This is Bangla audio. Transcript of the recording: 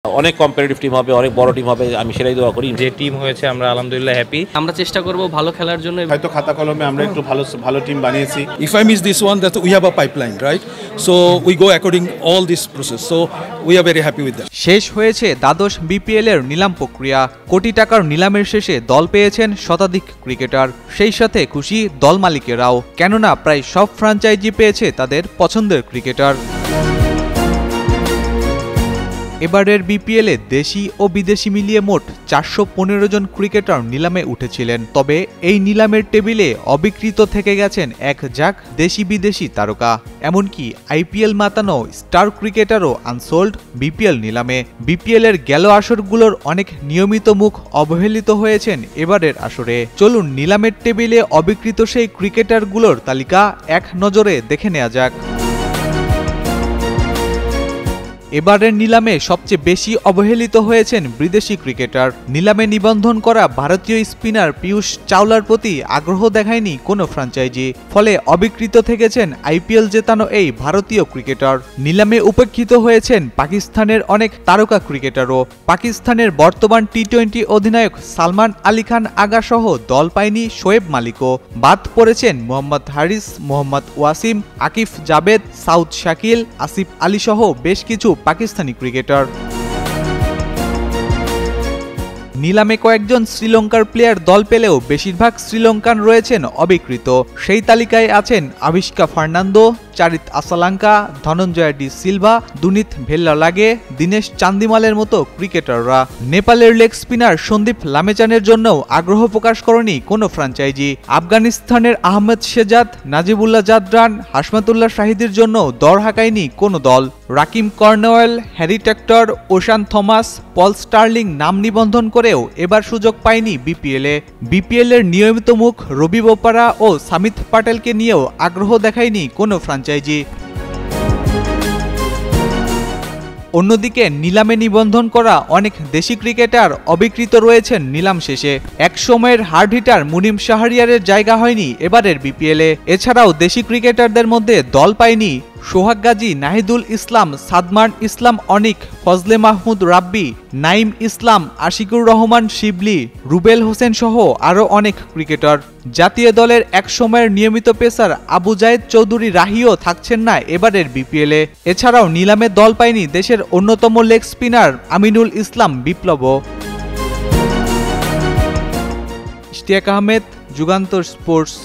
অনেক কম্পিটিটিভ টিম হবে, অনেক বড় টিম হবে, আমি সেটাই দোয়া করি। যে টিম হয়েছে আমরা আলহামদুলিল্লাহ হ্যাপি। আমরা চেষ্টা করব ভালো খেলার জন্য। হয়তো খাতা কলমে আমরা একটু ভালো টিম বানিয়েছি। If I miss this one, that we have a pipeline, right? So we go according all this process. So we are very happy with that. শেষ হয়েছে দ্বাদশ বিপিএল এর নিলাম প্রক্রিয়া। কোটি টাকার নিলামের শেষে দল পেয়েছেন শতাধিক ক্রিকেটার। সেই সাথে খুশি দল মালিকেরাও, কেননা প্রায় সব ফ্র্যাঞ্চাইজি পেয়েছে তাদের পছন্দের ক্রিকেটার। এবারের বিপিএলে দেশি ও বিদেশি মিলিয়ে মোট ৪১৫ জন ক্রিকেটার নিলামে উঠেছিলেন। তবে এই নিলামের টেবিলে অবিকৃত থেকে গেছেন এক ঝাঁক দেশি বিদেশি তারকা। এমনকি আইপিএল মাতানো স্টার ক্রিকেটারও আনসোল্ড বিপিএল নিলামে। বিপিএল এর গেল আসরগুলোর অনেক নিয়মিত মুখ অবহেলিত হয়েছেন এবারের আসরে। চলুন নিলামের টেবিলে অবিকৃত সেই ক্রিকেটারগুলোর তালিকা এক নজরে দেখে নেওয়া যাক। এবারের নিলামে সবচেয়ে বেশি অবহেলিত হয়েছেন বিদেশি ক্রিকেটার। নিলামে নিবন্ধন করা ভারতীয় স্পিনার পীয়ূষ চাওলার প্রতি আগ্রহ দেখায়নি কোনো ফ্র্যাঞ্চাইজি, ফলে অবিকৃত থেকেছেন আইপিএল জেতানো এই ভারতীয় ক্রিকেটার। নিলামে উপেক্ষিত হয়েছেন পাকিস্তানের অনেক তারকা ক্রিকেটারও। পাকিস্তানের বর্তমান টি-20 অধিনায়ক সালমান আলী খান আগা সহ দল পায়নি শোয়েব মালিকও। বাদ পড়েছেন মোহাম্মদ হারিস, মোহাম্মদ ওয়াসিম, আকিফ জাবেদ, সাউদ শাকিল, আসিফ আলী সহ বেশ কিছু পাকিস্তানি ক্রিকেটার। নিলামে কয়েকজন শ্রীলঙ্কার প্লেয়ার দল পেলেও বেশিরভাগ শ্রীলঙ্কান রয়েছেন অবিকৃত। সেই তালিকায় আছেন Avishka Fernando, চারিত Asalanka, Dhananjay D Silva, Dunith Wellalage, Dinesh চান্দিমালের মতো ক্রিকেটাররা। নেপালের লেগ স্পিনার সন্দীপ লামেচানের জন্যও আগ্রহ প্রকাশ করেনি কোনো ফ্র্যাঞ্চাইজি। আফগানিস্তানের আহমেদ শেজাদ, নাজিবুল্লাহ জাদরান, হাশমাতুল্লাহ শাহিদের জন্য দর হাঁকায়নি কোনো দল। Rahkeem Cornwall, Harry Tector, Oshane Thomas, Paul Stirling নাম নিবন্ধন করেও এবার সুযোগ পায়নি বিপিএলে। বিপিএল এর নিয়মিত মুখ রবি বোপারা ও সামিত পাটেলকে নিয়েও আগ্রহ দেখায়নি কোনো ফ্র্যাঞ্চাইজি। অন্যদিকে নিলামে নিবন্ধন করা অনেক দেশি ক্রিকেটার অবিকৃত রয়েছেন নিলাম শেষে। এক সময়ের হার্ড হিটার মুনিম শাহরিয়ারের জায়গা হয়নি এবারের বিপিএলে। এছাড়াও দেশি ক্রিকেটারদের মধ্যে দল পায়নি সোহাগ গাজী, নাহিদুল ইসলাম, সাদমান ইসলাম অনিক, ফজলে মাহমুদ রাব্বি, নাইম ইসলাম, আশিকুর রহমান শিবলি, রুবেল হোসেন সহ আরও অনেক ক্রিকেটার। জাতীয় দলের এক সময়ের নিয়মিত পেসার আবু জায়েদ চৌধুরী রাহিও থাকছেন না এবারের বিপিএলে। এছাড়াও নিলামে দল পায়নি দেশের অন্যতম leg spinner Aminul Islam বিপ্লবও। Ishtiaq Ahmed, Jugantor sports.